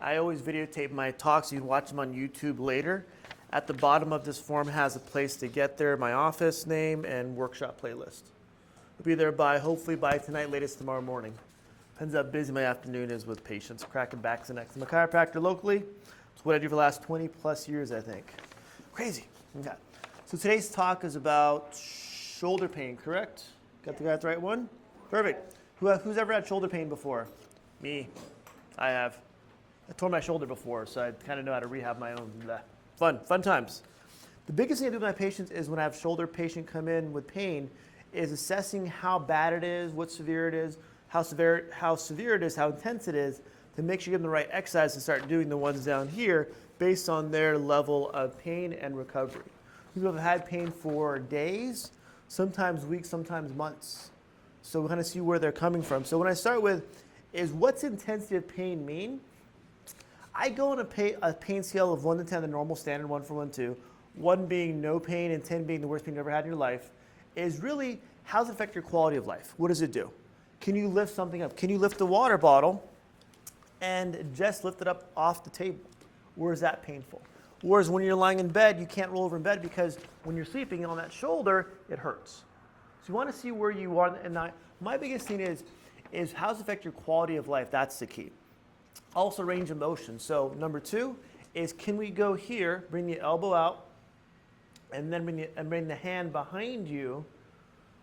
I always videotape my talks. You can watch them on YouTube later. At the bottom of this form has a place to get there, my office name and workshop playlist. I'll be there hopefully by tonight, latest tomorrow morning. Depends how busy my afternoon is with patients, cracking backs and necks. I'm a chiropractor locally. It's what I do for the last 20 plus years, I think. Crazy. Okay. So today's talk is about shoulder pain, correct? Got the right one? Perfect. Who's ever had shoulder pain before? Me. I have. I tore my shoulder before, so I kind of know how to rehab my own. Fun times. The biggest thing I do with my patients is when I have shoulder patient come in with pain is assessing how bad it is, what severe it is, how severe it is, how intense it is, to make sure you give them the right exercise and start doing the ones down here based on their level of pain and recovery. People have had pain for days, sometimes weeks, sometimes months. So we kind of see where they're coming from. So when I start with, is what's intensity of pain mean? I go on a pain scale of 1 to 10, the normal standard, 1 for 1, 2. 1 being no pain and 10 being the worst pain you've ever had in your life, is really how does it affect your quality of life? What does it do? Can you lift something up? Can you lift a water bottle and just lift it up off the table? Or is that painful? Whereas when you're lying in bed, you can't roll over in bed because when you're sleeping on that shoulder, it hurts. So you want to see where you are. And my biggest thing is how does it affect your quality of life? That's the key. Also range of motion. So number 2 is can we go here, bring the elbow out, and then bring the hand behind you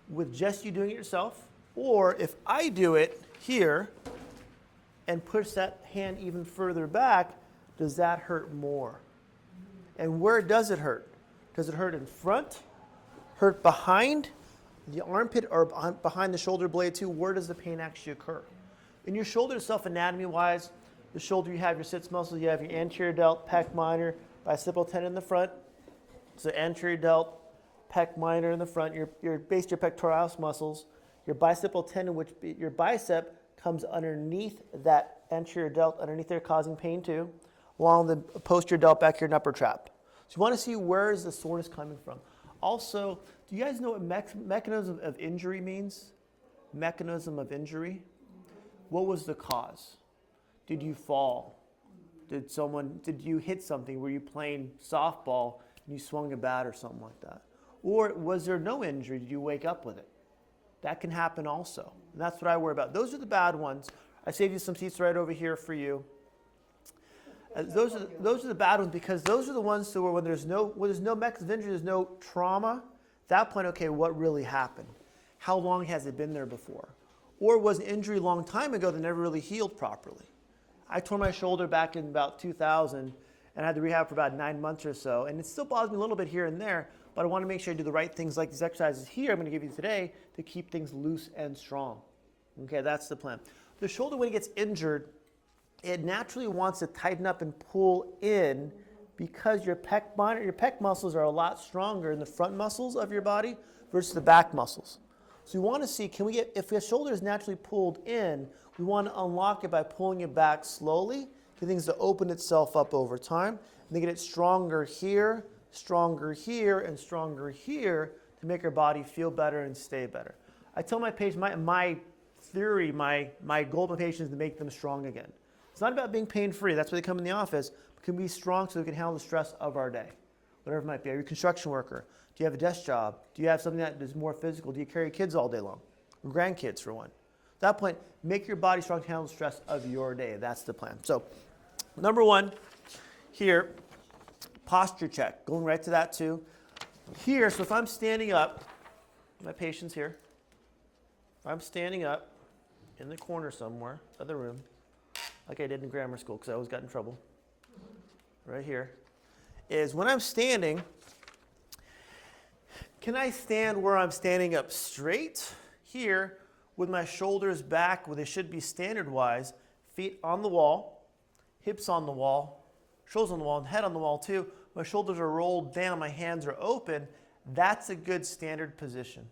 with just you doing it yourself. Or if I do it here and push that hand even further back, does that hurt more? And where does it hurt? Does it hurt in front, hurt behind the armpit, or behind the shoulder blade too? Where does the pain actually occur? In your shoulder itself, anatomy-wise, the shoulder, you have your sits muscles, you have your anterior delt, pec minor, bicipital tendon in the front. So anterior delt, pec minor in the front, your base, your pectoralis muscles, your bicipital tendon, which your bicep comes underneath that anterior delt, underneath there, causing pain too, along the posterior delt back here in upper trap. So you want to see where is the soreness coming from. Also, do you guys know what mechanism of injury means? Mechanism of injury. What was the cause? Did you fall? Did you hit something? Were you playing softball and you swung a bat or something like that? Or was there no injury? Did you wake up with it? That can happen also. And that's what I worry about. Those are the bad ones. I saved you some seats right over here for you. Those are the bad ones because those are the ones where when there's no mechanism of injury, there's no trauma. At that point, okay, what really happened? How long has it been there before? Or was an injury a long time ago that never really healed properly? I tore my shoulder back in about 2000 and I had to rehab for about 9 months or so. And it still bothers me a little bit here and there, but I want to make sure I do the right things like these exercises here I'm going to give you today to keep things loose and strong. Okay, that's the plan. The shoulder, when it gets injured, it naturally wants to tighten up and pull in because your pec muscles are a lot stronger in the front muscles of your body versus the back muscles. So you want to see, if your shoulder is naturally pulled in, we want to unlock it by pulling it back slowly, get things to open itself up over time, and then get it stronger here, and stronger here to make our body feel better and stay better. I tell my patients, my theory, my goal with my patients is to make them strong again. It's not about being pain-free. That's why they come in the office. But can be strong so we can handle the stress of our day, whatever it might be. Are you a construction worker? Do you have a desk job? Do you have something that is more physical? Do you carry kids all day long? Or grandkids, for one. At that point, make your body strong to handle the stress of your day. That's the plan. So, number 1 here, posture check. Going right to that too. Here, so if I'm standing up, my patient's here. If I'm standing up in the corner somewhere of the room, like I did in grammar school because I always got in trouble, right here, is when I'm standing, can I stand where I'm standing up straight here with my shoulders back where they should be standard-wise, feet on the wall, hips on the wall, shoulders on the wall, and head on the wall too. My shoulders are rolled down, my hands are open. That's a good standard position.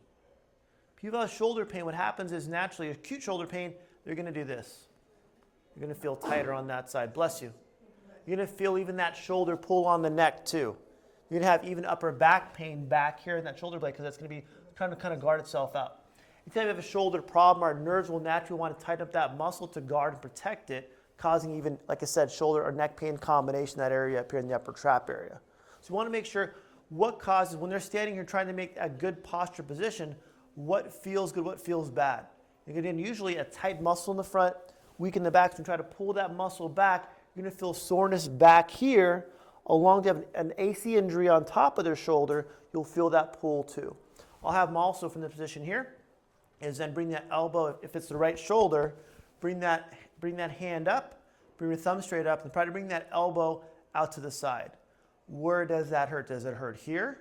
People have shoulder pain. What happens is naturally, acute shoulder pain, they're going to do this. You're going to feel tighter on that side. Bless you. You're going to feel even that shoulder pull on the neck too. You're going to have even upper back pain back here in that shoulder blade because that's going to be trying to kind of guard itself out. Anytime you have a shoulder problem, our nerves will naturally want to tighten up that muscle to guard and protect it causing even, like I said, shoulder or neck pain combination, that area up here in the upper trap area. So you want to make sure what causes, when they're standing here trying to make a good posture position, what feels good, what feels bad. Again, usually a tight muscle in the front, weak in the back, so try to pull that muscle back. You're going to feel soreness back here. Along to have an AC injury on top of their shoulder, you'll feel that pull too. I'll have them also from the position here, is then bring that elbow, if it's the right shoulder, bring that hand up, bring your thumb straight up, and try to bring that elbow out to the side. Where does that hurt? Does it hurt here?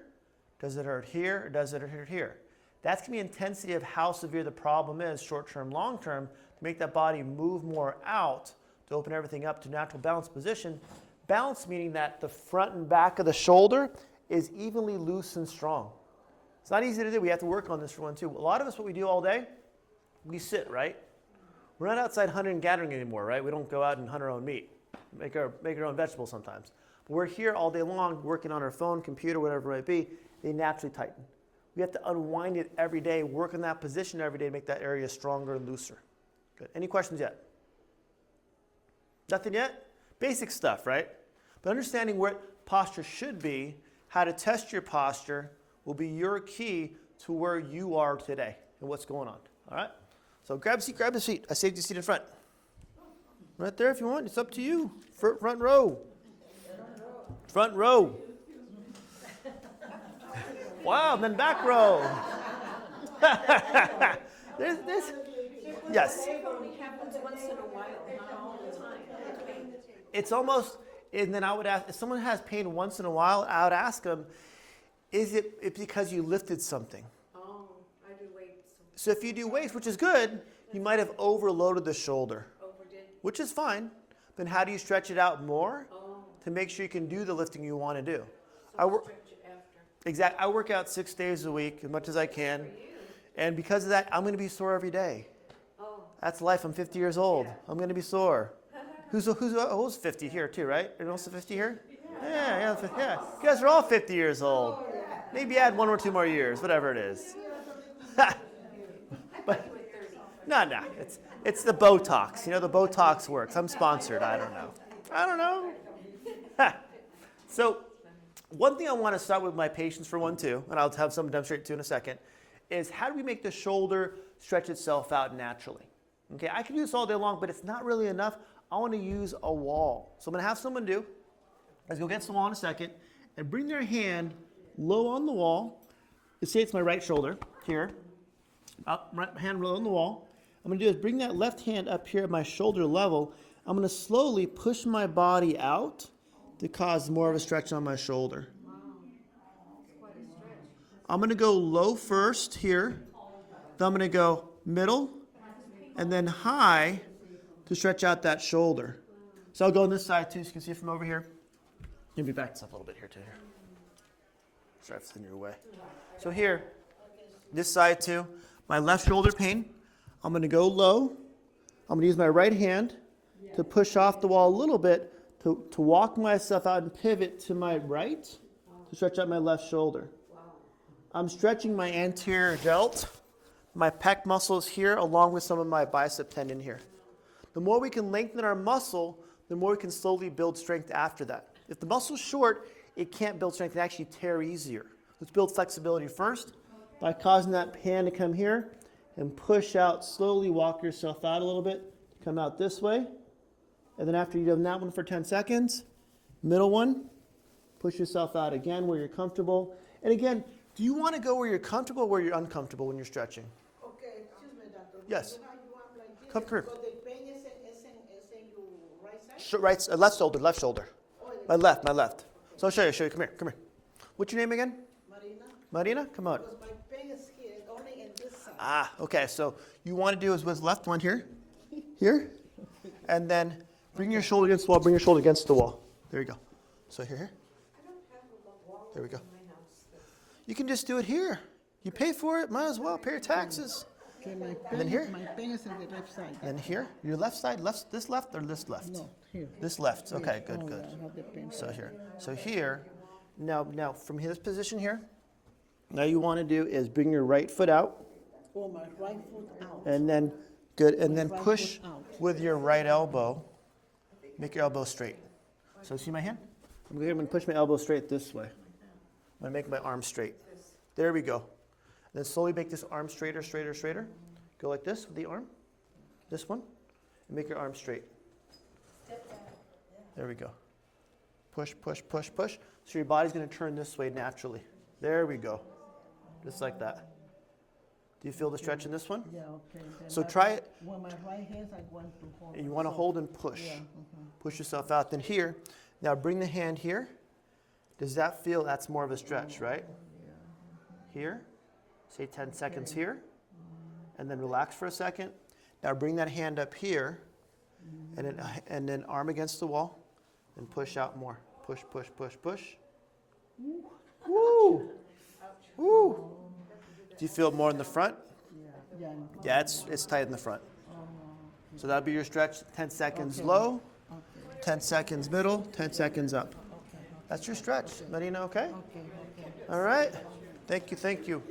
Does it hurt here? Or does it hurt here? That's going to be intensity of how severe the problem is, short-term, long-term, to make that body move more out, to open everything up to natural balance position. Balance meaning that the front and back of the shoulder is evenly loose and strong. It's not easy to do. We have to work on this for one too. A lot of us, what we do all day, we sit, right? We're not outside hunting and gathering anymore, right? We don't go out and hunt our own meat, make our own vegetables sometimes. But we're here all day long working on our phone, computer, whatever it might be. They naturally tighten. We have to unwind it every day, work in that position every day to make that area stronger and looser. Good. Any questions yet? Nothing yet? Basic stuff, right? But understanding what posture should be, how to test your posture, will be your key to where you are today and what's going on. All right? So grab a seat, grab a seat. I saved you a seat in front. Right there if you want. It's up to you. Front row. Front row. Wow, then back row. this. Yes. It only happens once in a while, not all the time. It's almost, and then I would ask, if someone has pain once in a while, I would ask them, is it because you lifted something? Oh, I do weights. So if you do weights, which is good, you might have overloaded the shoulder, Overdid. which is fine. Then how do you stretch it out more Oh, to make sure you can do the lifting you want to do? so stretch it after. Exactly. I work out 6 days a week as much as I can. For you. And because of that, I'm going to be sore every day. Oh, That's life. I'm 50 years old. Yeah. I'm going to be sore. Who's 50 here too, right? Anyone else 50 here? Yeah. You guys are all 50 years old. Maybe add 1 or 2 more years, whatever it is. But no, it's the Botox. You know, the Botox works. I'm sponsored. I don't know. So one thing I want to start with my patients for one too, and I'll have some demonstrate too in a second, is how do we make the shoulder stretch itself out naturally? Okay, I can do this all day long, but it's not really enough. I want to use a wall. So I'm going to have someone do, let's go against the wall in a second, and bring their hand low on the wall. Let's say it's my right shoulder, here. Right hand low on the wall. I'm going to do is bring that left hand up here at my shoulder level. I'm going to slowly push my body out to cause more of a stretch on my shoulder. wow. That's quite a stretch. I'm going to go low first here. Then I'm going to go middle and then high to stretch out that shoulder. So I'll go on this side too, so you can see it from over here. Maybe back this up a little bit here too. Sorry if it's in your way. So here, this side too, my left shoulder pain. I'm going to go low. I'm going to use my right hand to push off the wall a little bit to walk myself out and pivot to my right to stretch out my left shoulder. I'm stretching my anterior delt, my pec muscles here, along with some of my bicep tendon here. The more we can lengthen our muscle, the more we can slowly build strength after that. If the muscle's short, it can't build strength. It actually tear easier. Let's build flexibility first by causing that hand to come here and push out. Slowly walk yourself out a little bit. Come out this way. And then after you've done that one for 10 seconds, middle one, push yourself out again where you're comfortable. And again, do you want to go where you're comfortable or where you're uncomfortable when you're stretching? Okay, excuse me, doctor. Yes. You know how you want like this? Come here. Because the pain is in your right side? Left shoulder. My left. So I'll show you. Come here. What's your name again? Marina, come on. Because my pain is here, only in this side. Ah, okay. So you want to do is with left one here, and then bring your shoulder against the wall. Bring your shoulder against the wall. There you go. So here. I don't have a wall There we go. in my house. You can just do it here. You pay for it, might as well pay your taxes. Okay, my And then here? My pain is in the left side. And here, your left side, this left or this left? No, here. This left. Okay, good. Oh, yeah, I have the pain. So here, now from this position here, now you want to do is bring your right foot out, Oh, my right foot out. and then good, and then Right push foot out. with your right elbow Make your elbow straight. So see my hand? I'm going to push my elbow straight this way. I'm going to make my arm straight. There we go. Then slowly make this arm straighter, straighter, straighter. Go like this with the arm. This one. And make your arm straight. There we go. Push, push, push, push. So your body's going to turn this way naturally. There we go. Just like that. Do you feel the stretch in this one? Yeah, okay. So try it. When my right hand, I want to hold. And you want to hold and push. Yeah. Push yourself out. Then here. Now bring the hand here. Does that feel, that's more of a stretch, right? Here. Say 10 seconds here. And then relax for a second. Now bring that hand up here. And then arm against the wall. And push out more. Push, push, push, push. Woo! Woo! Do you feel more in the front? Yeah. Yeah, it's tight in the front. So that'll be your stretch. 10 seconds low, 10 seconds middle, 10 seconds up. That's your stretch. Marina, okay? All right. Thank you, thank you.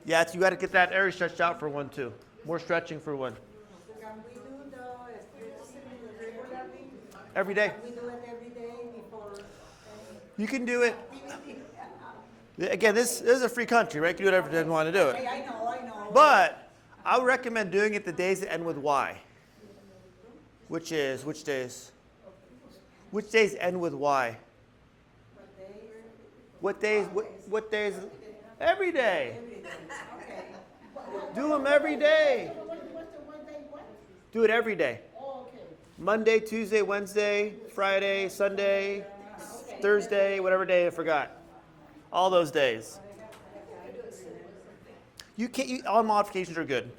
Yeah, you got to get that area stretched out for one too. More stretching for one. Can we do the stretching regularly? Every day. We do it every day before. You can do it. Again, this is a free country, right? You can do whatever you want to do it. I know. But I would recommend doing it the days that end with Y. Which days? Which days end with Y? What days? What days? Every day. Do them every day. Do it every day. Monday, Tuesday, Wednesday, Friday, Sunday, Thursday, whatever day I forgot. All those days. All modifications are good.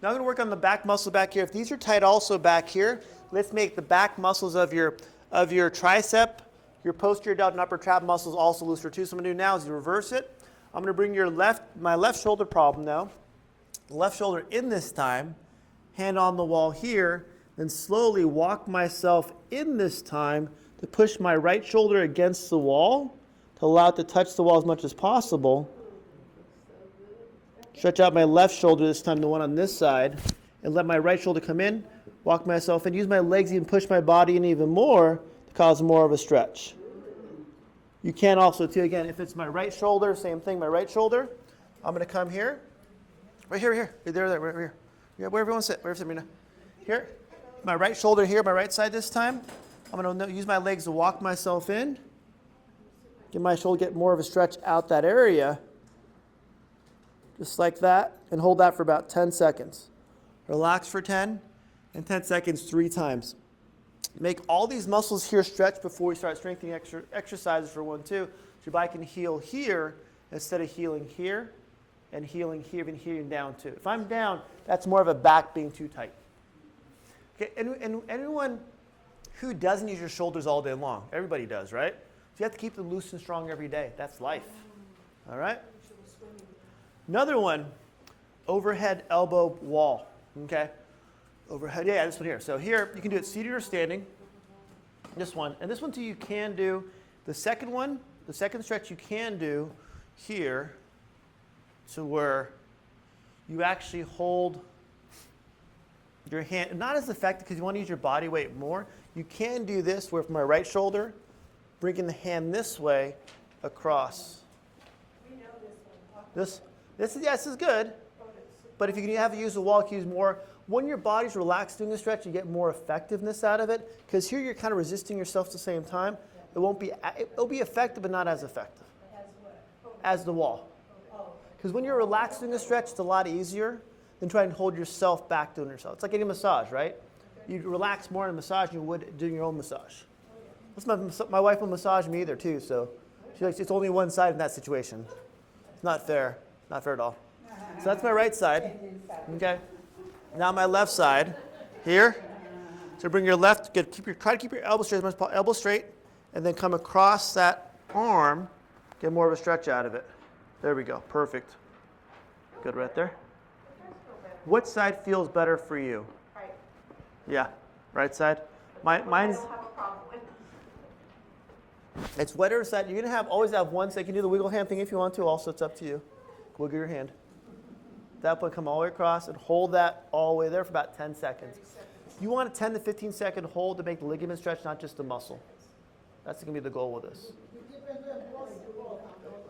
Now I'm going to work on the back muscle back here. If these are tight also back here, let's make the back muscles of your tricep, your posterior delta and upper trap muscles also looser too. So what I'm going to do now is reverse it. I'm going to bring my left shoulder problem now. Left shoulder in this time, hand on the wall here, then slowly walk myself in this time to push my right shoulder against the wall to allow it to touch the wall as much as possible. Stretch out my left shoulder this time, the one on this side, and let my right shoulder come in, walk myself in, use my legs and push my body in even more to cause more of a stretch. You can also, too, again, if it's my right shoulder, same thing, my right shoulder, I'm going to come here. Right here, right there, right here. Yeah, wherever you want to sit, Marina. Here, my right shoulder here, my right side this time. I'm going to use my legs to walk myself in. Get my shoulder, get more of a stretch out that area. Just like that, and hold that for about 10 seconds. Relax for 10, and 10 seconds 3 times. Make all these muscles here stretch before we start strengthening exercises for 1, 2. So your body can heal here instead of healing here. And healing here and healing down too. If I'm down, that's more of a back being too tight. Okay, and anyone who doesn't use your shoulders all day long, everybody does, right? So you have to keep them loose and strong every day. That's life. All right? Another one, overhead elbow wall. Okay? Overhead, yeah, this one here. So here, you can do it seated or standing. This one. And this one too you can do. The second one, the second stretch you can do here, to where you actually hold your hand, not as effective because you want to use your body weight more. You can do this where from my right shoulder, bringing the hand this way across. We know this one. This is good. But if you have to use the wall, you can use more. When your body's relaxed doing the stretch, you get more effectiveness out of it. Because here you're kind of resisting yourself at the same time. It'll be effective, but not as effective as the wall. Because when you're relaxed doing a stretch, it's a lot easier than trying to hold yourself back doing yourself. It's like getting a massage, right? You relax more in a massage than you would doing your own massage. My wife will massage me either too, so she likes it's only one side in that situation. It's not fair. Not fair at all. So that's my right side. Okay. Now my left side. Here. So bring your left, try to keep your elbow straight as much as possible, elbow straight, and then come across that arm, get more of a stretch out of it. There we go. Perfect. Good right there. What side feels better for you? Right. Yeah, right side. Mine's. I don't have a problem with It's whatever side. You're gonna always have one side. You can do the wiggle hand thing if you want to. Also, it's up to you. Wiggle your hand. That point, come all the way across and hold that all the way there for about 10 seconds. You want a 10 to 15 second hold to make the ligament stretch, not just the muscle. That's going to be the goal with this.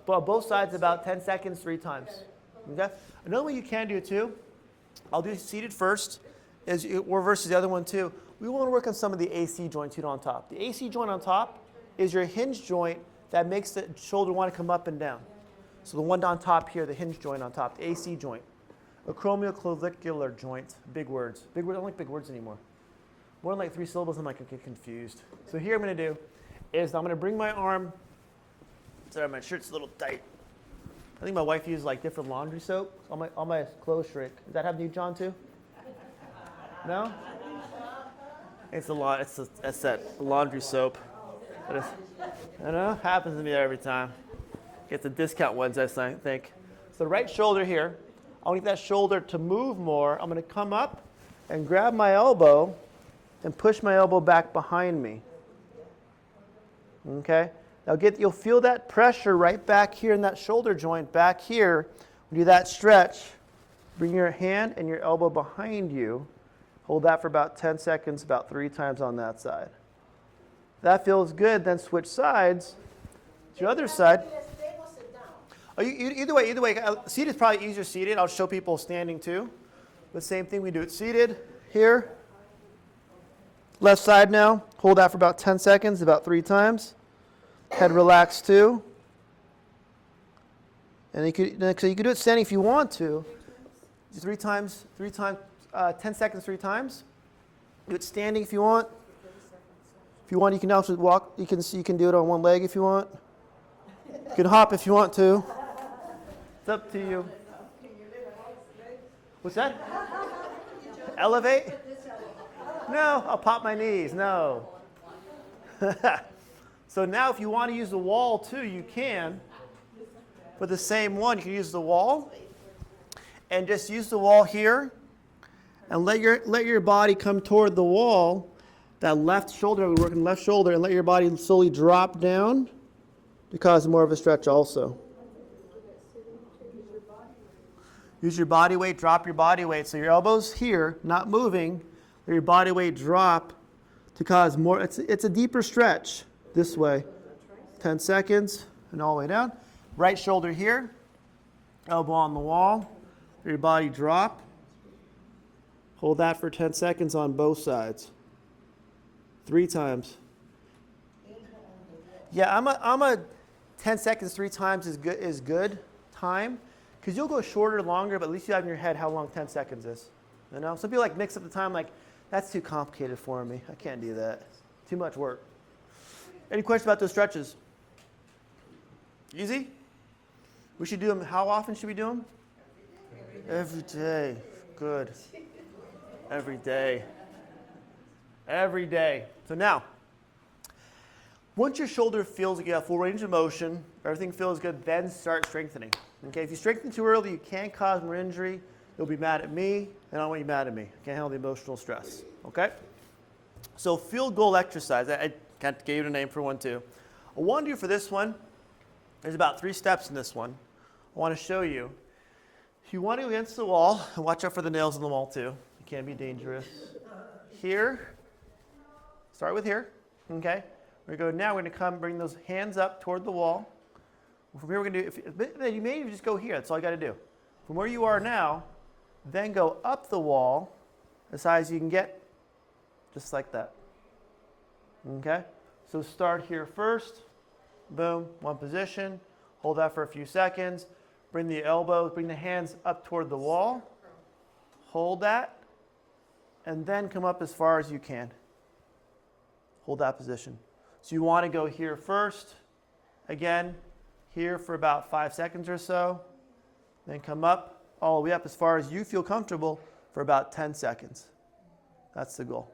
But both sides about 10 seconds, 3 times. Okay? Another way you can do it too, I'll do seated first, or versus the other one too. We want to work on some of the AC joints on top. The AC joint on top is your hinge joint that makes the shoulder want to come up and down. So the one on top here, the hinge joint on top, the AC joint. Acromioclavicular joint, big words. Big words, I don't like big words anymore. More than like 3 syllables, I'm like, I get confused. So here I'm going to do is I'm going to bring my arm, sorry, my shirt's a little tight. I think my wife uses like different laundry soap. All my clothes shrink. Does that happen to you, John, too? No? It's a lot. It's that laundry soap. I don't know. Happens to me every time. Get the discount ones, I think. So the right shoulder here. I want that shoulder to move more. I'm going to come up and grab my elbow and push my elbow back behind me. Okay. Now you'll feel that pressure right back here in that shoulder joint, back here. When you do that stretch, bring your hand and your elbow behind you. Hold that for about 10 seconds, about 3 times on that side. If that feels good, then switch sides to your other side. Oh, either way. Seated is probably easier seated. I'll show people standing too. The same thing, we do it seated here. Left side now. Hold that for about 10 seconds, about 3 times. Head relaxed too. And you could do it standing if you want to. 3 times, 10 seconds 3 times. Do it standing if you want. If you want, you can also walk. You can do it on one leg if you want. You can hop if you want to. It's up to you. What's that? Elevate? No, I'll pop my knees. No. So now if you want to use the wall too, you can. For the same one, you can use the wall. And just use the wall here. And let your body come toward the wall. That left shoulder, we're working left shoulder, and let your body slowly drop down to cause more of a stretch also. Use your body weight, drop your body weight. So your elbows here, not moving. Let your body weight drop to cause more. It's a deeper stretch this way. 10 seconds and all the way down. Right shoulder here. Elbow on the wall. Let your body drop. Hold that for 10 seconds on both sides. 3 times. Yeah, I'm a 10 seconds 3 times is good time. Because you'll go shorter, longer, but at least you have in your head how long 10 seconds is. You know, some people like mix up the time, like, that's too complicated for me. I can't do that. Too much work. Any questions about those stretches? Easy? We should do them. How often should we do them? Every day. Good. Every day. Every day. So now, once your shoulder feels like you have full range of motion, everything feels good, then start strengthening. Okay, if you strengthen too early, you can cause more injury. You'll be mad at me, and I don't want you mad at me. I can't handle the emotional stress. Okay? So field goal exercise. I gave you a name for one too. I want to do for this one, there's about 3 steps in this one. I want to show you. If you want to go against the wall, and watch out for the nails in the wall too. It can be dangerous. Here, start with here. Okay? We're going to go now, we're going to come bring those hands up toward the wall. From here, we're going to do, you may even just go here. That's all you got to do. From where you are now, then go up the wall as high as you can get, just like that. Okay? So start here first. Boom, one position. Hold that for a few seconds. Bring the elbows, bring the hands up toward the wall. Hold that. And then come up as far as you can. Hold that position. So you want to go here first. Again, here for about 5 seconds or so. Then come up, all the way up as far as you feel comfortable for about 10 seconds. That's the goal.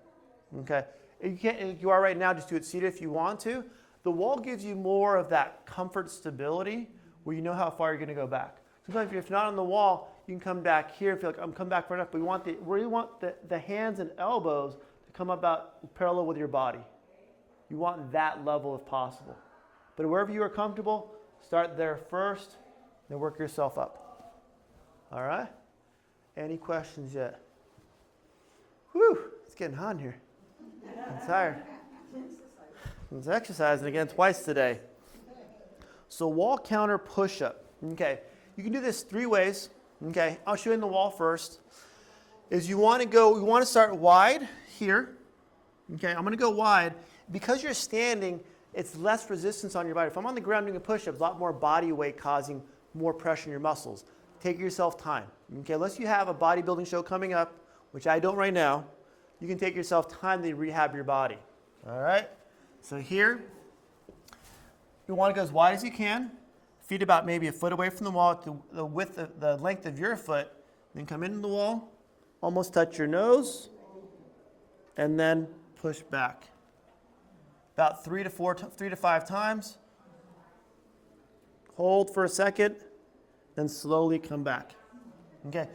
Okay? If you are right now, just do it seated if you want to. The wall gives you more of that comfort stability where you know how far you're going to go back. Sometimes if you're not on the wall, you can come back here and feel like I'm coming back far enough, but we really want the hands and elbows to come about parallel with your body. You want that level if possible. But wherever you are comfortable, start there first, then work yourself up. All right? Any questions yet? Whew, it's getting hot in here. I'm tired. I was exercising again twice today. So wall counter push-up. Okay, you can do this 3 ways. Okay, I'll show you in the wall first. You want to start wide here. Okay, I'm going to go wide. Because you're standing, it's less resistance on your body. If I'm on the ground doing a push-up, a lot more body weight causing more pressure in your muscles. Take yourself time. Okay, unless you have a bodybuilding show coming up, which I don't right now, you can take yourself time to rehab your body. All right? So here, you want to go as wide as you can. Feet about maybe a foot away from the wall, the length of your foot. Then come into the wall, almost touch your nose, and then push back. About 3 to 5 times. Hold for a second, then slowly come back. Okay.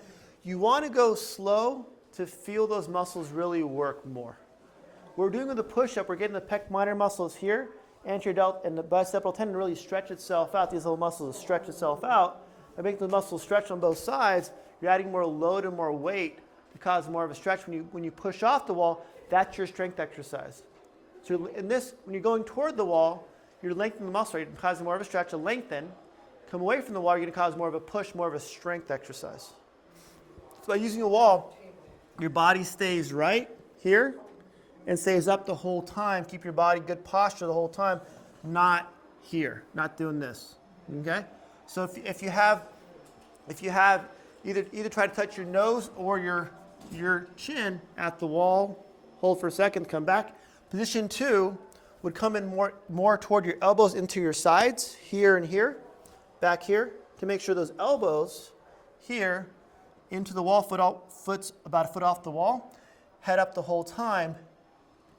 You want to go slow to feel those muscles really work more. We're doing with the push-up, we're getting the pec minor muscles here, anterior delt, and the bicipital tendon really stretch itself out. These little muscles stretch itself out. By making the muscles stretch on both sides, you're adding more load and more weight to cause more of a stretch. When you push off the wall, that's your strength exercise. So in this, when you're going toward the wall, you're lengthening the muscle, you're causing more of a stretch, a lengthen. Come away from the wall, you're going to cause more of a push, more of a strength exercise. So by using a wall, your body stays right here and stays up the whole time. Keep your body good posture the whole time, not here, not doing this. Okay? So if you have either try to touch your nose or your chin at the wall, hold for a second, come back. Position 2 would come in more toward your elbows into your sides, here and here, back here, to make sure those elbows here into the wall, foot's about a foot off the wall, head up the whole time,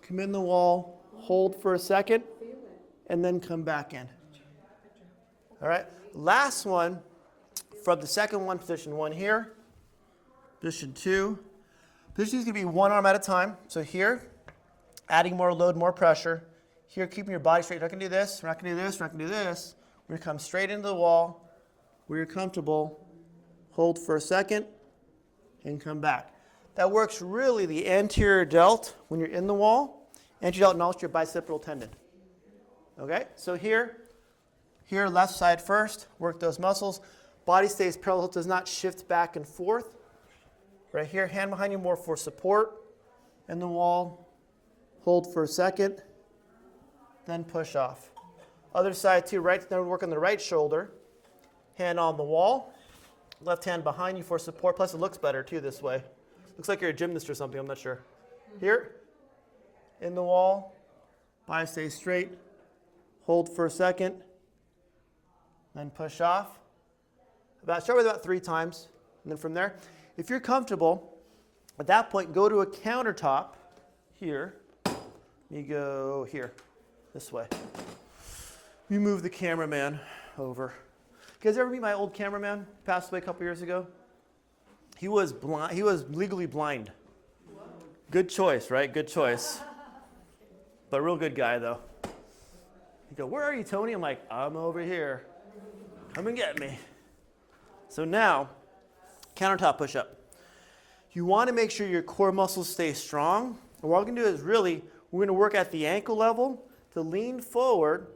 come in the wall, hold for a second, and then come back in. All right, last one, from the second one, position 1 here, position 2. Position is going to be one arm at a time, so here, adding more load, more pressure. Here, keeping your body straight. You're not going to do this, we're not going to do this, we're not going to do this. We're going to come straight into the wall where you're comfortable. Hold for a second and come back. That works really the anterior delt when you're in the wall, anterior delt and also your bicipital tendon. Okay, so here, left side first, work those muscles. Body stays parallel, does not shift back and forth. Right here, hand behind you more for support. In the wall, hold for a second, then push off. Other side too, right, then work on the right shoulder. Hand on the wall, left hand behind you for support, plus it looks better too this way. Looks like you're a gymnast or something, I'm not sure. Here, in the wall, body stays straight, hold for a second, then push off. Start with about 3 times, and then from there, if you're comfortable, at that point, go to a countertop here. You go here, this way. You move the cameraman over. You guys ever meet my old cameraman? Passed away a couple years ago. He was blind. He was legally blind. Good choice, right? Good choice. But real good guy, though. You go, where are you, Tony? I'm like, I'm over here. Come and get me. So now, countertop push-up. You want to make sure your core muscles stay strong. And what we're going to do is we're going to work at the ankle level to lean forward.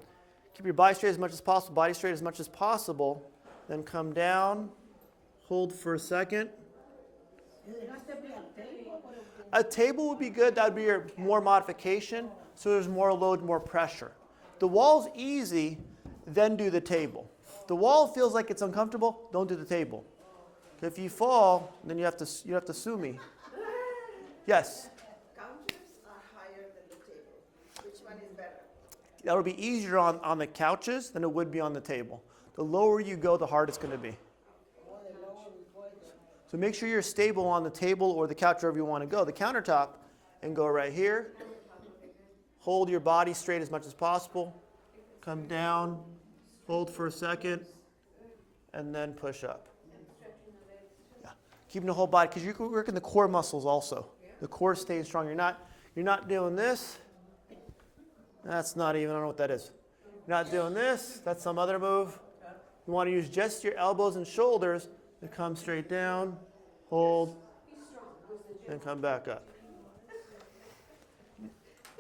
Keep your body straight as much as possible, body straight as much as possible. Then come down, hold for a second. A table would be good. That would be your more modification, so there's more load, more pressure. The wall's easy, then do the table. The wall feels like it's uncomfortable, don't do the table. If you fall, then you have to sue me. Yes? Couches are higher than the table. Which one is better? That would be easier on the couches than it would be on the table. The lower you go, the harder it's going to be. So make sure you're stable on the table or the couch, wherever you want to go. The countertop, and go right here. Hold your body straight as much as possible. Come down, hold for a second, and then push up. Yeah. Keeping the whole body, because you're working the core muscles also. The core stays strong. You're not doing this. That's not even, I don't know what that is. You're not doing this. That's some other move. You want to use just your elbows and shoulders to come straight down, hold, and come back up.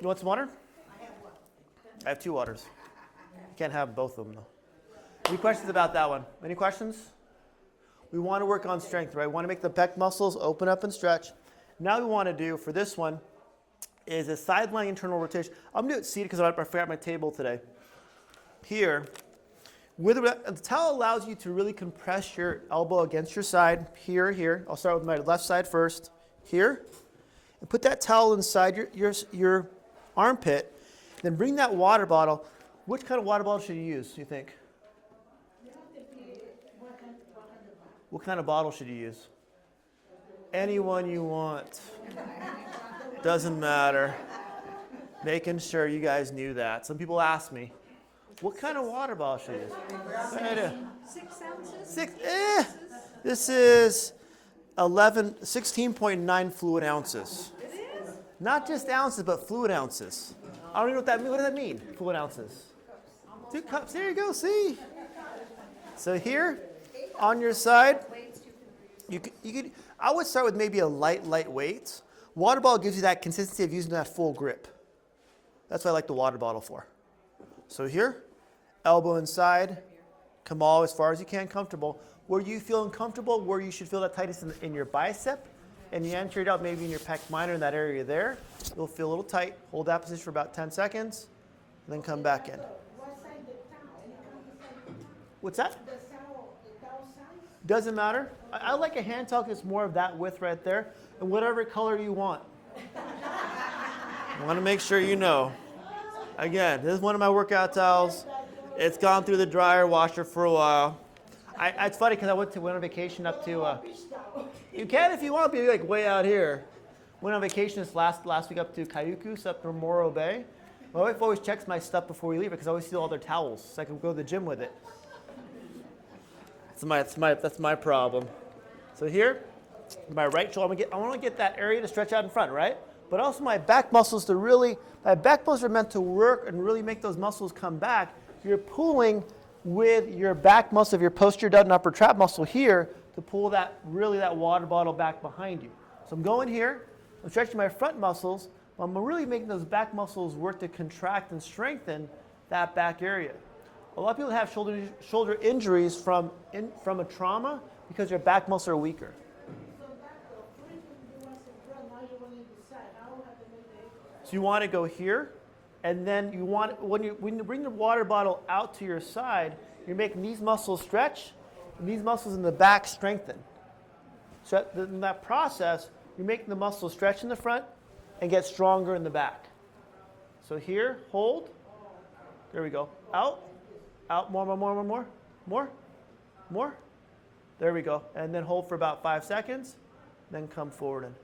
You want some water? I have 2 waters. Can't have both of them though. Any questions about that one? Any questions? We want to work on strength, right? We want to make the pec muscles open up and stretch. Now we want to do for this one is a side lying internal rotation. I'm going to do it seated because I forgot my table today. Here, the towel allows you to really compress your elbow against your side. Here. I'll start with my left side first. Here. And put that towel inside your armpit. Then bring that water bottle. Which kind of water bottle should you use, do you think? What kind of bottle should you use? Any one you want. Doesn't matter. Making sure you guys knew that. Some people ask me, what kind of water bottle should I use? 6 ounces? This is 16.9 fluid ounces. It is? Not just ounces, but fluid ounces. I don't even know what that means. What does that mean, fluid ounces? 2 cups. There you go, see? So here, on your side, you could. I would start with maybe a light weight. Water bottle gives you that consistency of using that full grip. That's what I like the water bottle for. So here, elbow inside, come all as far as you can comfortable. Where you feel uncomfortable, where you should feel that tightness in your bicep, and you enter it out maybe in your pec minor in that area there. You'll feel a little tight. Hold that position for about 10 seconds, and then come back in. What side the towel? What's that? The towel size? Doesn't matter. I like a hand towel because it's more of that width right there, and whatever color you want. I want to make sure you know. Again, this is one of my workout towels. It's gone through the dryer washer for a while. It's funny because I went on vacation up to. You can if you want, but you're like way out here. Went on vacation this last week up to Cayucos, up to Morro Bay. My wife always checks my stuff before we leave it because I always steal all their towels so I can go to the gym with it. That's my problem. So here, my right shoulder, I want to get that area to stretch out in front, right? But also my back muscles my back muscles are meant to work and really make those muscles come back. You're pulling with your back muscle of your posterior deltoid and upper trap muscle here to pull that water bottle back behind you. So I'm going here, I'm stretching my front muscles, but I'm really making those back muscles work to contract and strengthen that back area. A lot of people have shoulder injuries from a trauma because their back muscles are weaker. So you want to go here, and then you want when you bring the water bottle out to your side, you're making these muscles stretch, and these muscles in the back strengthen. So in that process, you're making the muscles stretch in the front and get stronger in the back. So here, hold. There we go. Out, more. There we go. And then hold for about 5 seconds, then come forward and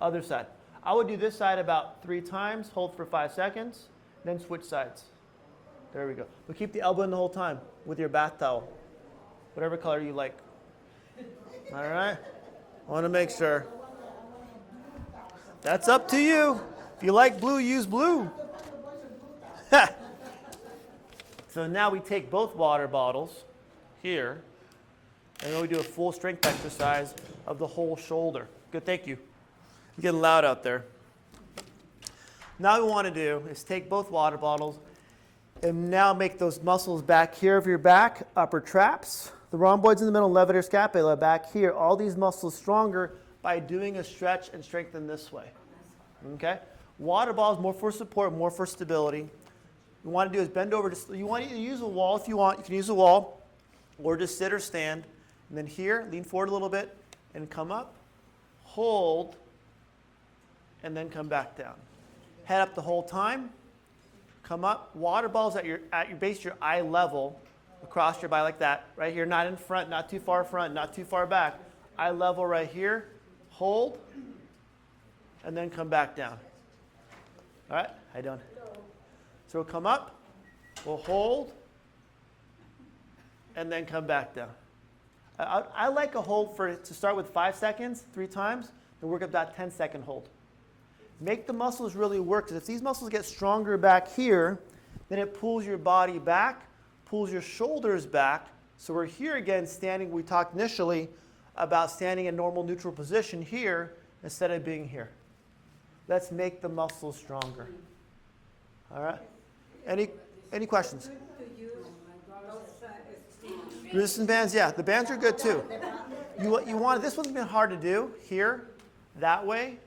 other side. I would do this side about 3 times, hold for 5 seconds, then switch sides. There we go. But keep the elbow in the whole time with your bath towel, whatever color you like. All right? I want to make sure. That's up to you. If you like blue, use blue. So now we take both water bottles here, and then we do a full strength exercise of the whole shoulder. Good, thank you. It's getting loud out there. Now what we want to do is take both water bottles and now make those muscles back here of your back, upper traps, the rhomboids in the middle, levator scapula back here, all these muscles stronger by doing a stretch and strengthen this way. Okay? Water balls more for support, more for stability. What you want to do is bend over. You want to use a wall if you want. You can use a wall or just sit or stand. And then here, lean forward a little bit and come up, hold, and then come back down. Head up the whole time. Come up. Water balls at your base, your eye level, across your body like that. Right here, not in front, not too far front, not too far back. Eye level right here. Hold, and then come back down. All right, how you doing? So we'll come up, we'll hold, and then come back down. I like a hold to start with 5 seconds, 3 times, and work up that 10-second hold. Make the muscles really work, because if these muscles get stronger back here, then it pulls your body back, pulls your shoulders back. So we're here again standing, we talked initially about standing in normal neutral position here instead of being here. Let's make the muscles stronger. All right? Any questions? Resistance bands, yeah, the bands are good too. You want this one's been hard to do here, that way.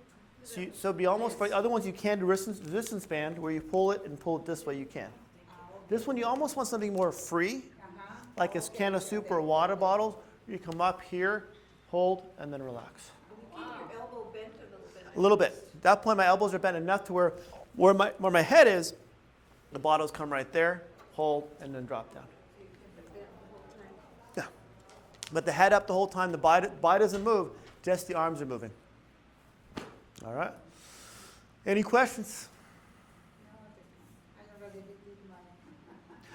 So be almost for the other ones you can do resistance band where you pull it this way you can. This one you almost want something more free, like a can of soup or a water bottle. You come up here, hold, and then relax. Keep your elbow bent a little bit. A little bit. At that point my elbows are bent enough to where my head is, the bottles come right there, hold, and then drop down. Yeah. But the head up the whole time, the body doesn't move, just the arms are moving. All right. Any questions?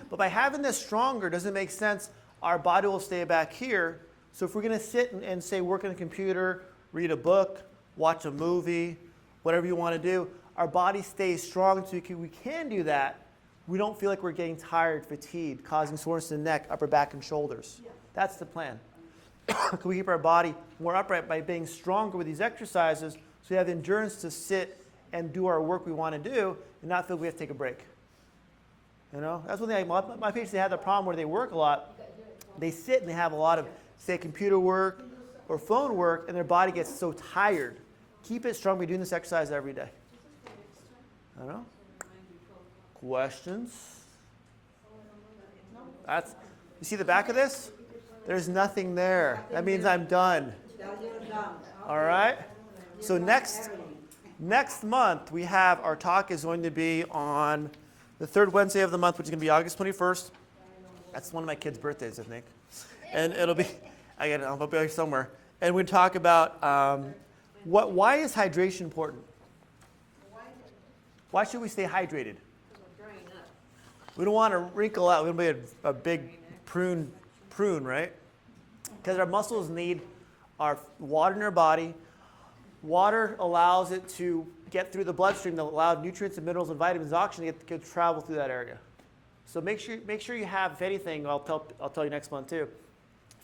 But by having this stronger, does it make sense? Our body will stay back here. So if we're going to sit and say work on a computer, read a book, watch a movie, whatever you want to do, our body stays strong so we can do that. We don't feel like we're getting tired, fatigued, causing soreness in the neck, upper back, and shoulders. Yeah. That's the plan. Can we keep our body more upright by being stronger with these exercises so we have the endurance to sit and do our work we want to do and not feel we have to take a break? You know, that's one thing. My patients, they have the problem where they work a lot. They sit and they have a lot of, say, computer work or phone work, and their body gets so tired. Keep it strong by doing this exercise every day. I don't know. Questions? You see the back of this? There's nothing there. That means I'm done. All right? So next month, our talk is going to be on the third Wednesday of the month, which is going to be August 21st. That's one of my kids' birthdays, I think. And it'll be, I'll be here somewhere. And we talk about why is hydration important? Why should we stay hydrated? We don't want to wrinkle out. We don't want to be a big prune, right? Because our muscles need our water in our body. Water allows it to get through the bloodstream to allow nutrients and minerals and vitamins and oxygen to travel through that area. So make sure you have, if anything, I'll tell you next month too.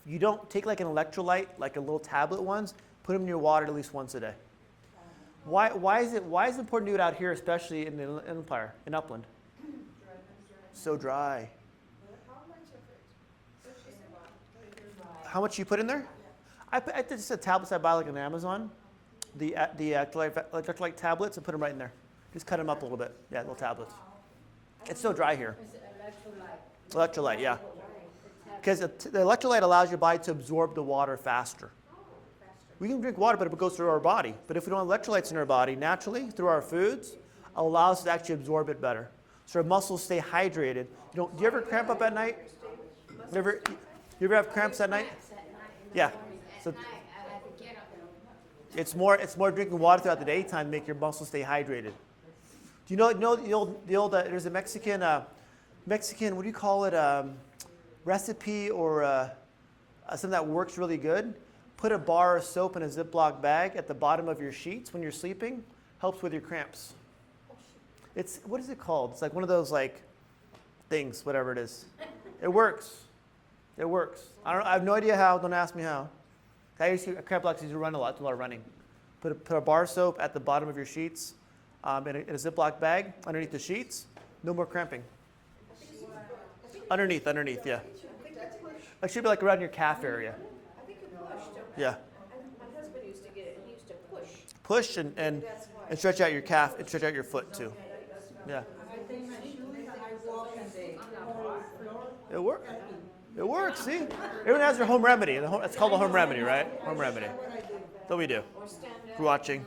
If you don't take like an electrolyte, like a little tablet ones, put them in your water at least once a day. Why is it important to do it out here, especially in the Empire, in Upland? So dry. How much you put in there? I just said tablets I buy like on Amazon. The electrolyte tablets, and put them right in there. Just cut them up a little bit. Yeah, little tablets. It's so dry here. Electrolyte, yeah. Because the electrolyte allows your body to absorb the water faster. We can drink water, but it goes through our body. But if we don't have electrolytes in our body, naturally, through our foods, allows us to actually absorb it better. So our muscles stay hydrated. Do you ever cramp up at night? You ever have cramps at night? Yeah. So it's more drinking water throughout the daytime to make your muscles stay hydrated. Do you know the old there's a Mexican what do you call it, recipe or something that works really good? Put a bar of soap in a Ziploc bag at the bottom of your sheets when you're sleeping. Helps with your cramps. What is it called? It's like one of those like things, whatever it is. It works. It works. I have no idea how. Don't ask me how. I used to cramp like to run a lot. Do a lot of running. Put a bar of soap at the bottom of your sheets in a Ziploc bag underneath the sheets. No more cramping. Underneath, yeah. It should be like around your calf area. I think it pushed. Yeah. My husband used to get it. He used to push. Push and stretch out your calf and stretch out your foot too. Yeah. I take my shoes and I walk and they floor. It works. It works. See, everyone has their home remedy. It's called a home remedy, right? Home remedy. That's what we do. For watching.